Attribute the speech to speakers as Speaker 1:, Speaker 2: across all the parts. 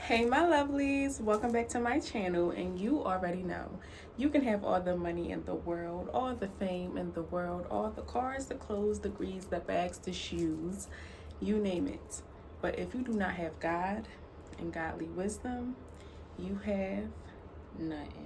Speaker 1: Hey my lovelies, welcome back to my channel. And you already know you can have all the money in the world, all the fame in the world, all the cars, the clothes, the grease, the bags, the shoes, you name it. But if you do not have God and godly wisdom, you have nothing.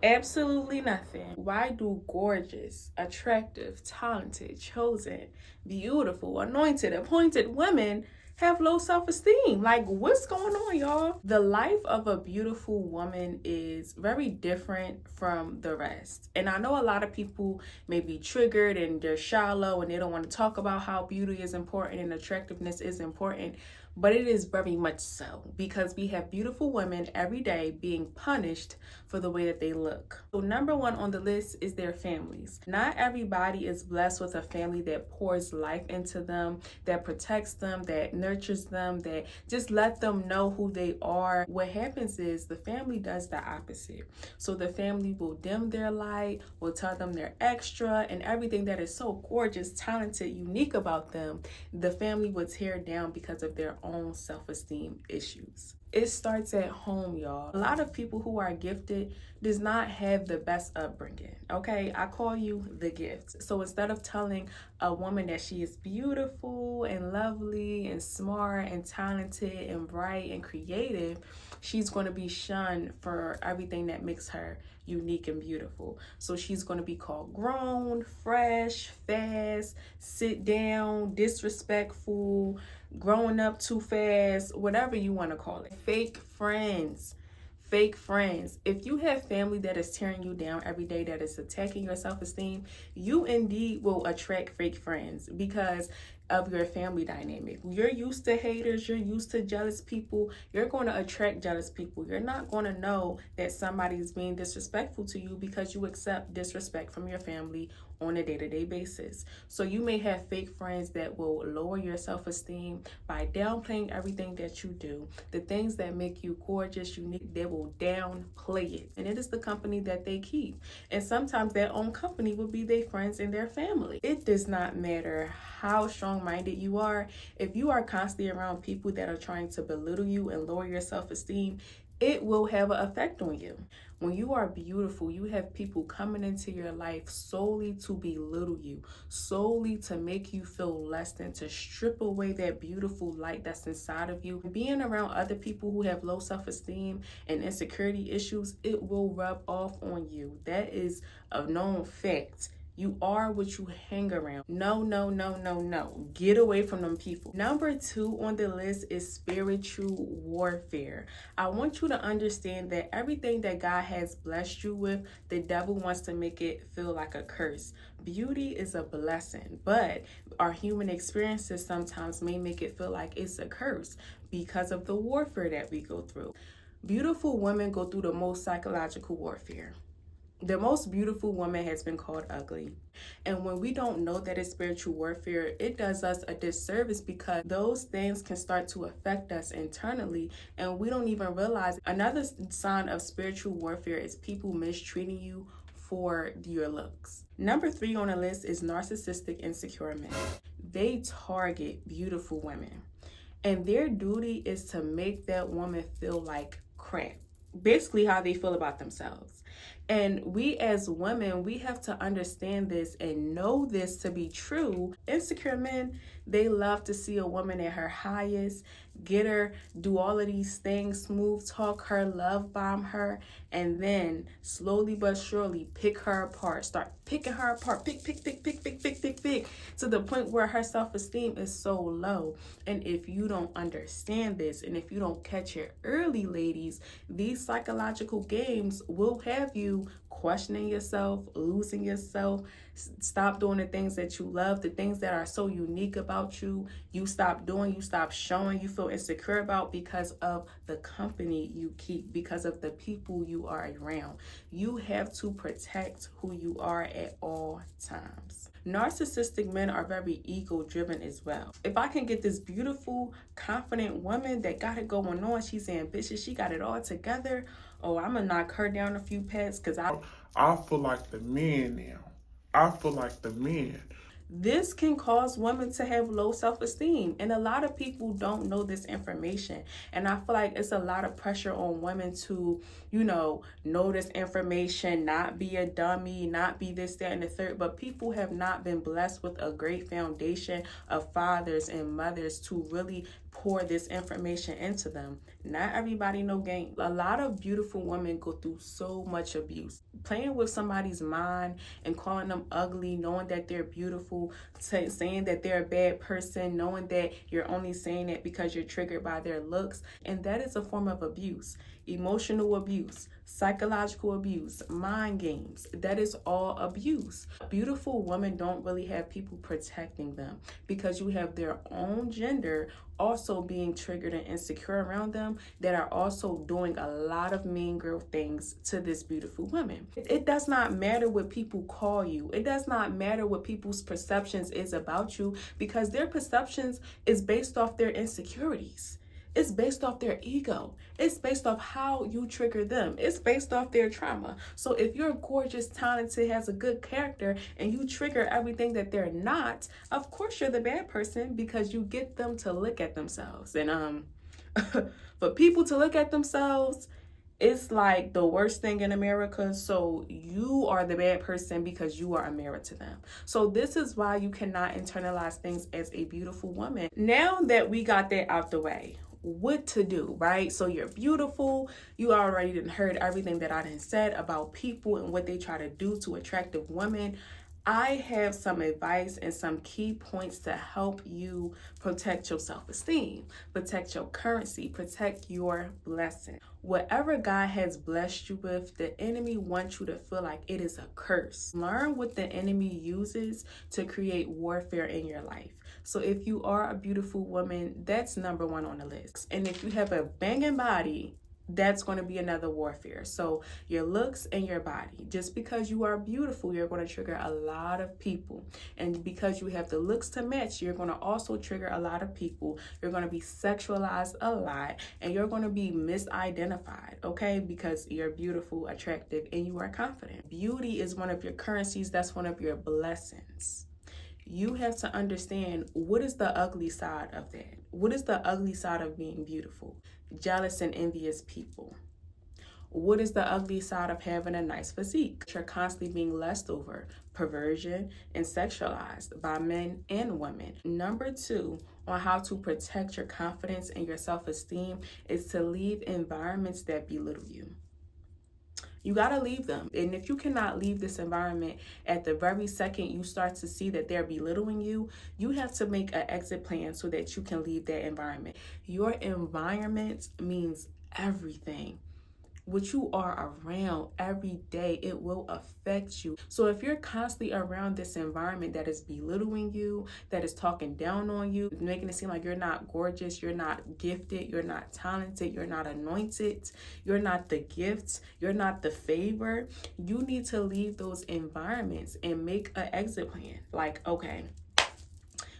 Speaker 1: Absolutely nothing. Why do gorgeous, attractive, talented, chosen, beautiful, anointed, appointed women have low self-esteem? Like, what's going on, y'all? The life of a beautiful woman is very different from the rest. And I know a lot of people may be triggered and they're shallow and they don't want to talk about how beauty is important and attractiveness is important. But it is very much so, because we have beautiful women every day being punished for the way that they look. So number one on the list is their families. Not everybody is blessed with a family that pours life into them, that protects them, that nurtures them, that just let them know who they are. What happens is the family does the opposite. So the family will dim their light, will tell them they're extra, and everything that is so gorgeous, talented, unique about them, the family will tear down because of their own self-esteem issues. It starts at home, y'all. A lot of people who are gifted does not have the best upbringing, okay? I call you the gift. So instead of telling a woman that she is beautiful and lovely and smart and talented and bright and creative, she's going to be shunned for everything that makes her unique and beautiful. So she's going to be called grown, fresh, fast, sit down, disrespectful, growing up too fast, whatever you want to call it. Fake friends. Fake friends. If you have family that is tearing you down every day, that is attacking your self-esteem, you indeed will attract fake friends because of your family dynamic. You're used to haters, you're used to jealous people, you're going to attract jealous people. You're not going to know that somebody is being disrespectful to you because you accept disrespect from your family on a day-to-day basis. So you may have fake friends that will lower your self-esteem by downplaying everything that you do. The things that make you gorgeous, unique, they will downplay it. And it is the company that they keep. And sometimes their own company will be their friends and their family. It does not matter how strong-minded you are. If you are constantly around people that are trying to belittle you and lower your self-esteem, it will have an effect on you. When you are beautiful, you have people coming into your life solely to belittle you, solely to make you feel less than, to strip away that beautiful light that's inside of you. Being around other people who have low self-esteem and insecurity issues, it will rub off on you. That is a known fact. You are what you hang around. No, no, no, no, no. Get away from them people. Number two on the list is spiritual warfare. I want you to understand that everything that God has blessed you with, the devil wants to make it feel like a curse. Beauty is a blessing, but our human experiences sometimes may make it feel like it's a curse because of the warfare that we go through. Beautiful women go through the most psychological warfare. The most beautiful woman has been called ugly. And when we don't know that it's spiritual warfare, it does us a disservice because those things can start to affect us internally and we don't even realize. Another sign of spiritual warfare is people mistreating you for your looks. Number three on the list is narcissistic insecure men. They target beautiful women and their duty is to make that woman feel like crap. Basically how they feel about themselves. And we as women, we have to understand this and know this to be true. Insecure men, they love to see a woman at her highest, get her, do all of these things, smooth talk her, love bomb her, and then slowly but surely pick her apart, start picking her apart, pick, to the point where her self-esteem is so low. And if you don't understand this, and if you don't catch it early, ladies, these psychological games will have you questioning yourself, losing yourself, stop doing the things that you love, the things that are so unique about you, you stop doing, you stop showing, you feel insecure about because of the company you keep, because of the people you are around. You have to protect who you are at all times. Narcissistic men are very ego-driven as well. If I can get this beautiful, confident woman that got it going on, she's ambitious, she got it all together, oh, I'm gonna knock her down a few pets because I
Speaker 2: feel like the men now. I feel like the men.
Speaker 1: This can cause women to have low self-esteem, and a lot of people don't know this information. And I feel like it's a lot of pressure on women to, know this information, not be a dummy, not be this, that, and the third. But people have not been blessed with a great foundation of fathers and mothers to really pour this information into them. Not everybody know game. A lot of beautiful women go through so much abuse. Playing with somebody's mind and calling them ugly, knowing that they're beautiful, saying that they're a bad person, knowing that you're only saying it because you're triggered by their looks. And that is a form of abuse. Emotional abuse, psychological abuse, mind games. That is all abuse. Beautiful women don't really have people protecting them because you have their own gender also being triggered and insecure around them that are also doing a lot of mean girl things to this beautiful woman. It does not matter what people call you. It does not matter what people's perceptions is about you because their perceptions is based off their insecurities. It's based off their ego. It's based off how you trigger them. It's based off their trauma. So if you're gorgeous, talented, has a good character, and you trigger everything that they're not, of course you're the bad person because you get them to look at themselves. And for people to look at themselves, it's like the worst thing in America. So you are the bad person because you are a mirror to them. So this is why you cannot internalize things as a beautiful woman. Now that we got that out the way, what to do, right? So you're beautiful. You already done heard everything that I done said about people and what they try to do to attractive women. I have some advice and some key points to help you protect your self-esteem, protect your currency, protect your blessing. Whatever God has blessed you with, the enemy wants you to feel like it is a curse. Learn what the enemy uses to create warfare in your life. So if you are a beautiful woman, that's number one on the list. And if you have a banging body, that's going to be another warfare. So your looks and your body, just because you are beautiful, you're going to trigger a lot of people. And because you have the looks to match, you're going to also trigger a lot of people. You're going to be sexualized a lot and you're going to be misidentified, okay? Because you're beautiful, attractive, and you are confident. Beauty is one of your currencies. That's one of your blessings. You have to understand, what is the ugly side of that? What is the ugly side of being beautiful? Jealous and envious people. What is the ugly side of having a nice physique? You're constantly being lust over, perversion, and sexualized by men and women. Number two, on how to protect your confidence and your self-esteem is to leave environments that belittle you. You got to leave them. And if you cannot leave this environment at the very second you start to see that they're belittling you, you have to make an exit plan so that you can leave that environment. Your environment means everything. What you are around every day, it will affect you. So if you're constantly around this environment that is belittling you, that is talking down on you, making it seem like you're not gorgeous, you're not gifted, you're not talented, you're not anointed, you're not the gift, you're not the favor, you need to leave those environments and make an exit plan. Like, okay,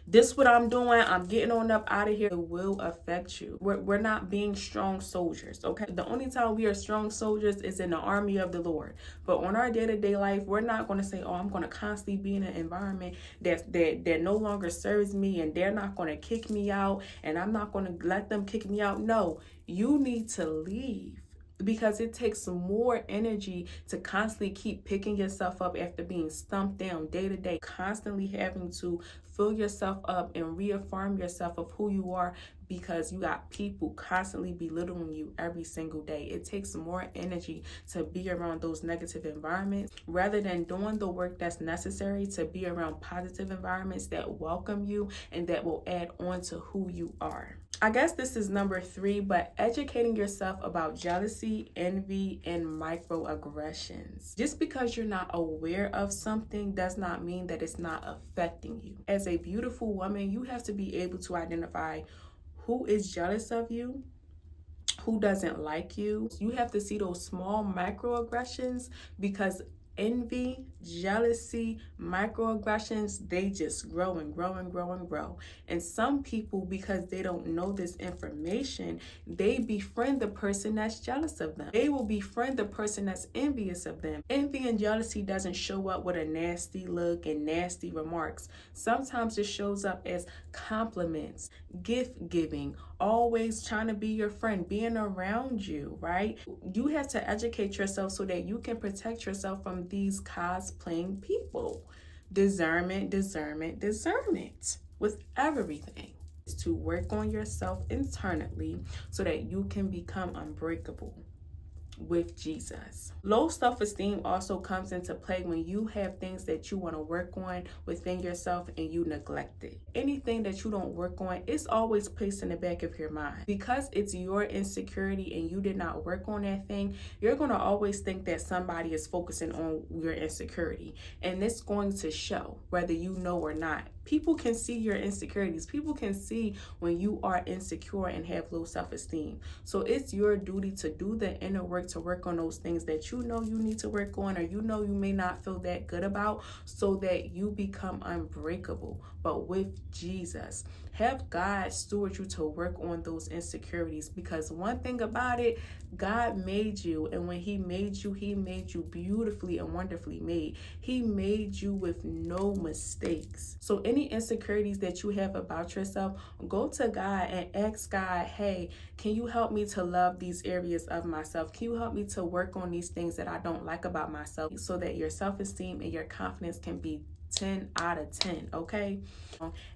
Speaker 1: this what I'm doing, I'm getting on up out of here. It will affect you. We're not being strong soldiers, okay? The only time we are strong soldiers is in the army of the Lord. But on our day-to-day life, we're not going to say, oh, I'm going to constantly be in an environment that no longer serves me and they're not going to kick me out and I'm not going to let them kick me out. No, you need to leave. Because it takes more energy to constantly keep picking yourself up after being stumped down day to day, constantly having to fill yourself up and reaffirm yourself of who you are because you got people constantly belittling you every single day. It takes more energy to be around those negative environments rather than doing the work that's necessary to be around positive environments that welcome you and that will add on to who you are. I guess this is number 3, but educating yourself about jealousy, envy, and microaggressions. Just because you're not aware of something does not mean that it's not affecting you. As a beautiful woman, you have to be able to identify who is jealous of you, who doesn't like you. You have to see those small microaggressions because envy, jealousy, microaggressions, they just grow and grow and grow and grow. And some people, because they don't know this information, they befriend the person that's jealous of them. They will befriend the person that's envious of them. Envy and jealousy doesn't show up with a nasty look and nasty remarks. Sometimes it shows up as compliments, gift giving, always trying to be your friend, being around you, right? You have to educate yourself so that you can protect yourself from these cosplaying people. Discernment, discernment, discernment with everything. Is to work on yourself internally so that you can become unbreakable with Jesus. Low self-esteem also comes into play when you have things that you want to work on within yourself and you neglect it. Anything that you don't work on, it's always placed in the back of your mind. Because it's your insecurity and you did not work on that thing, you're going to always think that somebody is focusing on your insecurity. And it's going to show whether you know or not. People can see your insecurities. People can see when you are insecure and have low self-esteem. So it's your duty to do the inner work, to work on those things that you know you need to work on, or you know you may not feel that good about, so that you become unbreakable. But with Jesus, have God steward you to work on those insecurities, because one thing about it, God made you, and when he made you beautifully and wonderfully made. He made you with no mistakes. So any insecurities that you have about yourself, go to God and ask God, hey, can you help me to love these areas of myself? Can you help me to work on these things that I don't like about myself, so that your self-esteem and your confidence can be 10 out of 10, okay?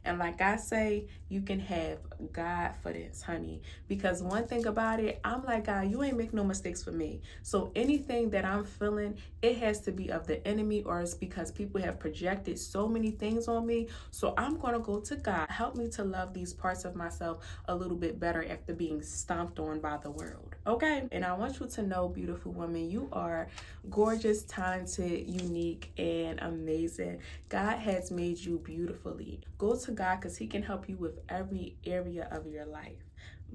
Speaker 1: And like I say, you can have God for this, honey. Because one thing about it, I'm like, God, you ain't make no mistakes for me. So anything that I'm feeling, it has to be of the enemy, or it's because people have projected so many things on me. So I'm going to go to God. Help me to love these parts of myself a little bit better after being stomped on by the world, okay? And I want you to know, beautiful woman, you are gorgeous, talented, unique, and amazing. God has made you beautifully. Go to God because he can help you with every area of your life.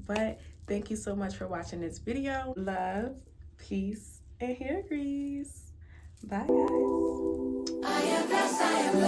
Speaker 1: But thank you so much for watching this video. Love, peace, and hair grease. Bye, guys. I am blessed, I am